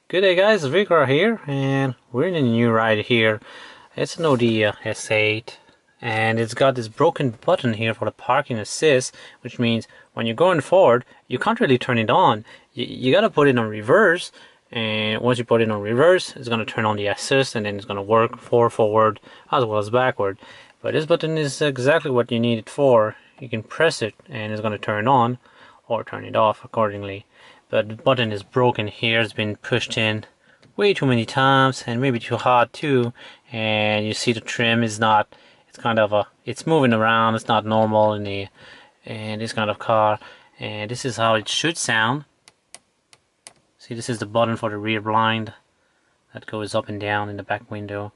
Good day guys, Vikar here, and we're in a new ride here. It's an Audi S8, and it's got this broken button here for the parking assist, which means when you're going forward, you can't really turn it on. You gotta put it on reverse, and once you put it on reverse, it's gonna turn on the assist, and then it's gonna work for forward as well as backward. But this button is exactly what you need it for. You can press it, and it's gonna turn on, or turn it off accordingly. But the button is broken here. It's been pushed in way too many times and maybe too hard too, and you see the trim is not, it's kind of it's moving around. It's not normal in this kind of car, and this is how it should sound. See, this is the button for the rear blind that goes up and down in the back window.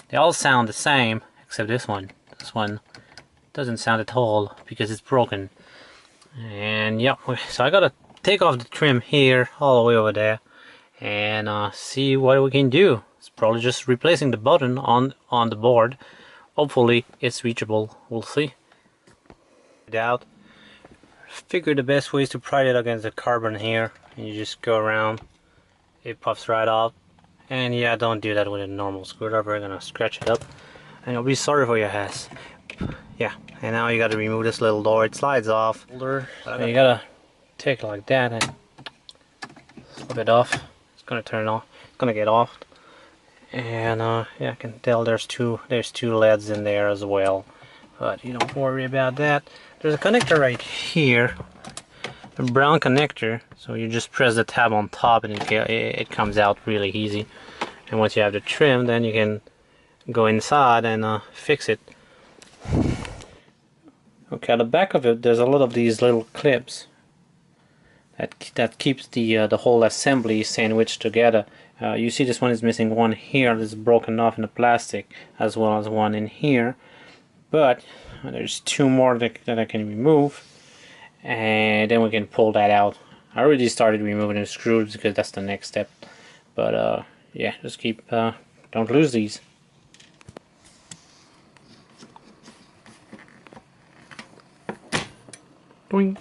They all sound the same except this one doesn't sound at all because it's broken. And yeah, so I gotta take off the trim here all the way over there and see what we can do. It's probably just replacing the button on the board. Hopefully it's reachable. We'll see. Figure the best ways to pry it against the carbon here, and you just go around. It puffs right out, and yeah, don't do that with a normal screwdriver. You're gonna scratch it up and you'll be sorry for your ass. Yeah, and now you gotta remove this little door. It slides off, and you gotta take it like that and slip it off. It's gonna turn off. It's gonna get off, and yeah, I can tell there's two leads in there as well. But you don't worry about that. There's a connector right here, a brown connector. So you just press the tab on top, and it comes out really easy. And once you have the trim, then you can go inside and fix it. Okay, at the back of it, there's a lot of these little clips that keeps the whole assembly sandwiched together. You see this one is missing one here that's broken off in the plastic, as well as one in here. But there's two more that I can remove, and then we can pull that out. I already started removing the screws because that's the next step. But yeah, just keep don't lose these. Doink.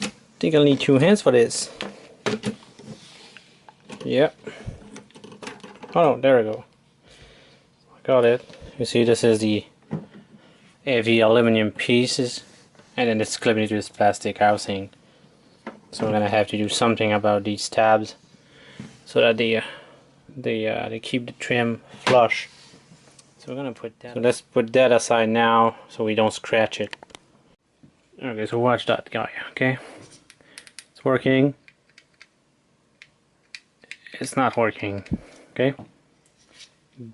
I think I'll need two hands for this. Yep. Oh no, there we go. Got it. You see, this is the heavy aluminum pieces, and then it's clipping into this plastic housing. So we're gonna have to do something about these tabs so that they keep the trim flush. So we're gonna put that. So let's put that aside now, so we don't scratch it. Okay, so watch that guy. Okay, it's working. It's not working. Okay,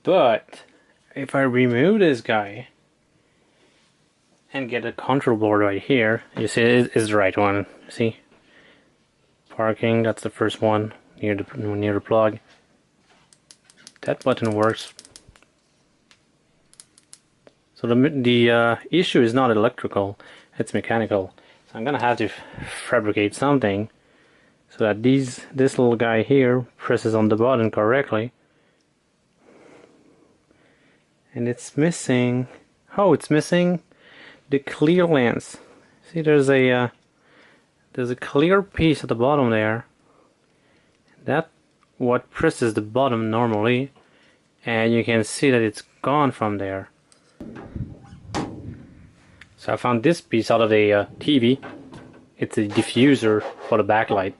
but if I remove this guy and get a control board right here, you see it is the right one. See, parking. That's the first one near the plug. That button works. So the issue is not electrical, it's mechanical. So I'm gonna have to fabricate something so that this little guy here presses on the button correctly. And it's missing. Oh, it's missing the clear lens. See, there's a clear piece at the bottom there. That's what presses the button normally, and you can see that it's gone from there. So I found this piece out of a TV. It's a diffuser for the backlight,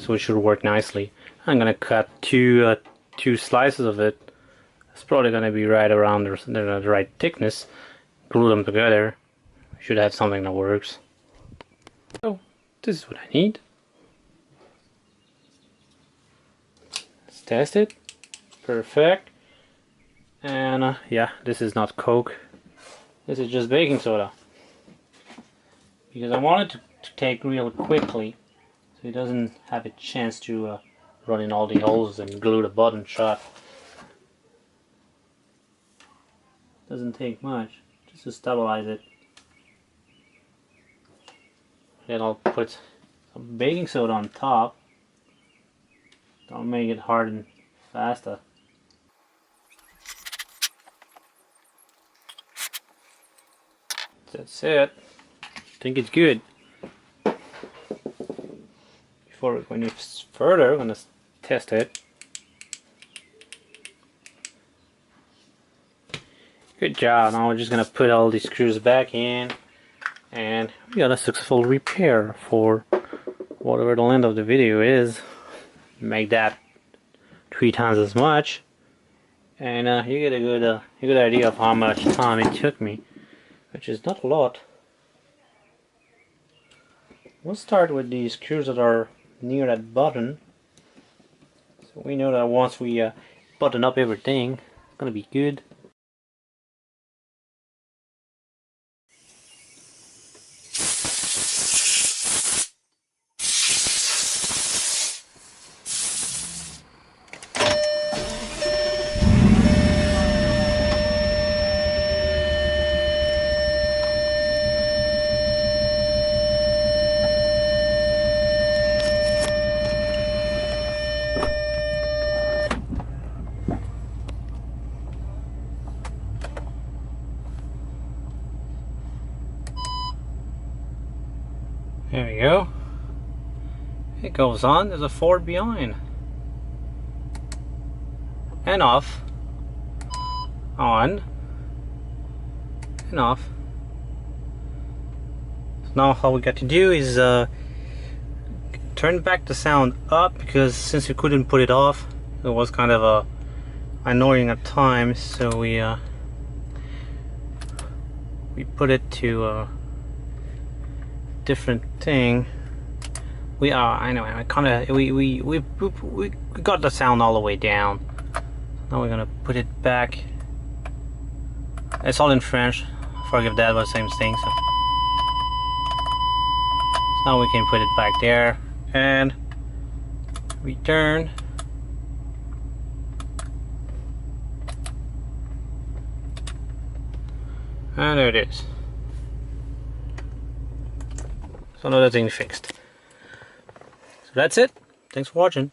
so it should work nicely. I'm gonna cut two slices of it. It's probably gonna be right around the right thickness. Glue them together. Should have something that works. So this is what I need. Let's test it. Perfect. And yeah, this is not Coke. This is just baking soda. Because I want it to take real quickly, so it doesn't have a chance to run in all the holes and glue the button shut. Doesn't take much, just to stabilize it. Then I'll put some baking soda on top. Don't make it harden faster. That's it. I think it's good. before we go any further, I'm gonna test it. Good job. Now we're just gonna put all these screws back in, and we got a successful repair for whatever the length of the video is. Make that 3 times as much, and you get a good idea of how much time it took me, which is not a lot. We'll start with the screws that are near that button, so we know that once we button up everything, it's gonna be good. There we go. It goes on. There's a Ford behind. And off. On. And off. So now all we got to do is turn back the sound up, because since we couldn't put it off, it was kind of annoying at times. So we put it to a different thing. We got the sound all the way down. Now we're gonna put it back. It's all in French, forgive that, but same thing. So now we can put it back there and return. And there it is. So another thing fixed. So that's it. Thanks for watching.